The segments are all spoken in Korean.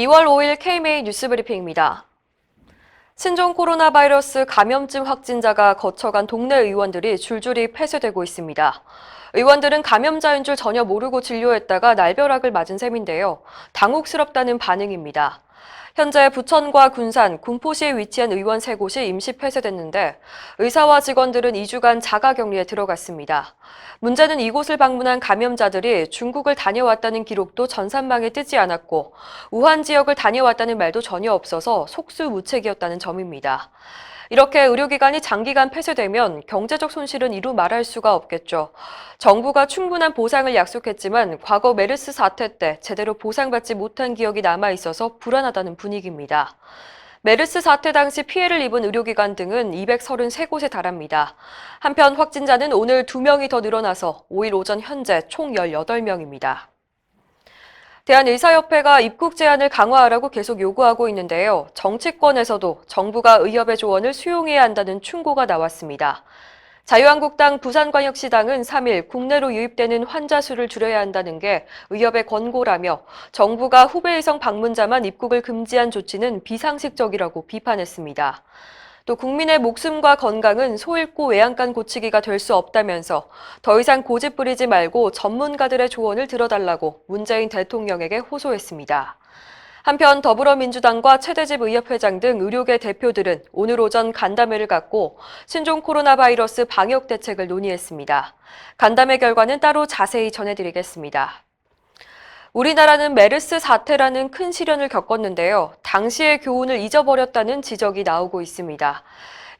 2월 5일 KMA 뉴스브리핑입니다. 신종 코로나 바이러스 감염증 확진자가 거쳐간 동네 의원들이 줄줄이 폐쇄되고 있습니다. 의원들은 감염자인 줄 전혀 모르고 진료했다가 날벼락을 맞은 셈인데요. 당혹스럽다는 반응입니다. 현재 부천과 군산, 군포시에 위치한 의원 3곳이 임시 폐쇄됐는데 의사와 직원들은 2주간 자가격리에 들어갔습니다. 문제는 이곳을 방문한 감염자들이 중국을 다녀왔다는 기록도 전산망에 뜨지 않았고 우한 지역을 다녀왔다는 말도 전혀 없어서 속수무책이었다는 점입니다. 이렇게 의료기관이 장기간 폐쇄되면 경제적 손실은 이루 말할 수가 없겠죠. 정부가 충분한 보상을 약속했지만 과거 메르스 사태 때 제대로 보상받지 못한 기억이 남아있어서 불안하다는 분위기입니다. 메르스 사태 당시 피해를 입은 의료기관 등은 233곳에 달합니다. 한편 확진자는 오늘 2명이 더 늘어나서 5일 오전 현재 총 18명입니다. 대한의사협회가 입국 제한을 강화하라고 계속 요구하고 있는데요. 정치권에서도 정부가 의협의 조언을 수용해야 한다는 충고가 나왔습니다. 자유한국당 부산광역시당은 3일 국내로 유입되는 환자 수를 줄여야 한다는 게 의협의 권고라며 정부가 후베이성 방문자만 입국을 금지한 조치는 비상식적이라고 비판했습니다. 또 국민의 목숨과 건강은 소 잃고 외양간 고치기가 될 수 없다면서 더 이상 고집 부리지 말고 전문가들의 조언을 들어달라고 문재인 대통령에게 호소했습니다. 한편 더불어민주당과 최대집 의협회장 등 의료계 대표들은 오늘 오전 간담회를 갖고 신종 코로나 바이러스 방역 대책을 논의했습니다. 간담회 결과는 따로 자세히 전해드리겠습니다. 우리나라는 메르스 사태라는 큰 시련을 겪었는데요. 당시의 교훈을 잊어버렸다는 지적이 나오고 있습니다.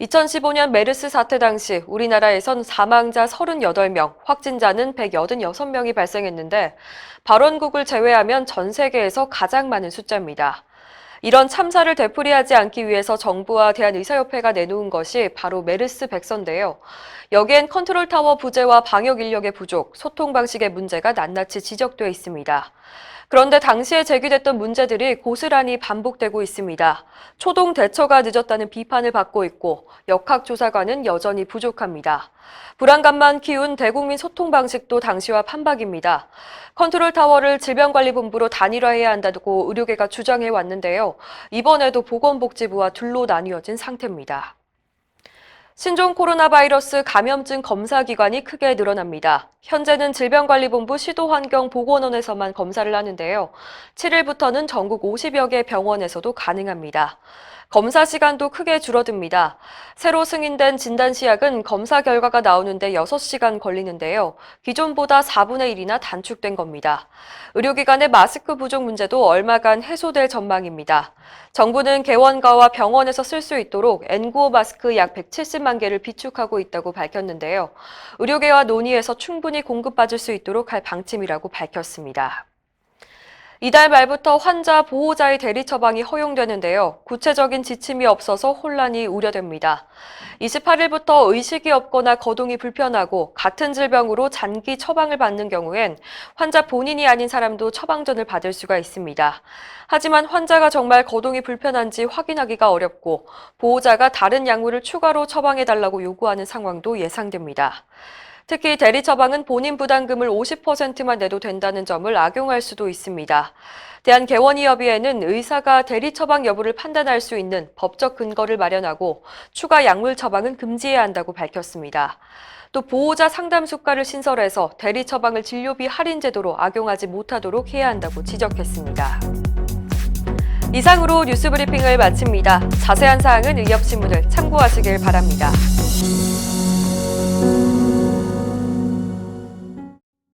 2015년 메르스 사태 당시 우리나라에선 사망자 38명, 확진자는 186명이 발생했는데 발원국을 제외하면 전 세계에서 가장 많은 숫자입니다. 이런 참사를 되풀이하지 않기 위해서 정부와 대한의사협회가 내놓은 것이 바로 메르스 백서인데요. 여기엔 컨트롤타워 부재와 방역 인력의 부족, 소통 방식의 문제가 낱낱이 지적돼 있습니다. 그런데 당시에 제기됐던 문제들이 고스란히 반복되고 있습니다. 초동 대처가 늦었다는 비판을 받고 있고 역학조사관은 여전히 부족합니다. 불안감만 키운 대국민 소통 방식도 당시와 판박입니다. 컨트롤타워를 질병관리본부로 단일화해야 한다고 의료계가 주장해 왔는데요. 이번에도 보건복지부와 둘로 나뉘어진 상태입니다. 신종 코로나 바이러스 감염증 검사 기관이 크게 늘어납니다. 현재는 질병관리본부 시도환경보건원에서만 검사를 하는데요. 7일부터는 전국 50여 개 병원에서도 가능합니다. 검사 시간도 크게 줄어듭니다. 새로 승인된 진단시약은 검사 결과가 나오는데 6시간 걸리는데요. 기존보다 4분의 1이나 단축된 겁니다. 의료기관의 마스크 부족 문제도 얼마간 해소될 전망입니다. 정부는 개원가와 병원에서 쓸 수 있도록 N95 마스크 약 170만 개를 비축하고 있다고 밝혔는데요. 의료계와 논의해서 충분히 공급받을 수 있도록 할 방침이라고 밝혔습니다. 이달 말부터 환자 보호자의 대리 처방이 허용되는데요. 구체적인 지침이 없어서 혼란이 우려됩니다. 28일부터 의식이 없거나 거동이 불편하고 같은 질병으로 장기 처방을 받는 경우엔 환자 본인이 아닌 사람도 처방전을 받을 수가 있습니다. 하지만 환자가 정말 거동이 불편한지 확인하기가 어렵고 보호자가 다른 약물을 추가로 처방해달라고 요구하는 상황도 예상됩니다. 특히 대리 처방은 본인 부담금을 50%만 내도 된다는 점을 악용할 수도 있습니다. 대한개원의협의회는 의사가 대리 처방 여부를 판단할 수 있는 법적 근거를 마련하고 추가 약물 처방은 금지해야 한다고 밝혔습니다. 또 보호자 상담 수가를 신설해서 대리 처방을 진료비 할인 제도로 악용하지 못하도록 해야 한다고 지적했습니다. 이상으로 뉴스브리핑을 마칩니다. 자세한 사항은 의협신문을 참고하시길 바랍니다.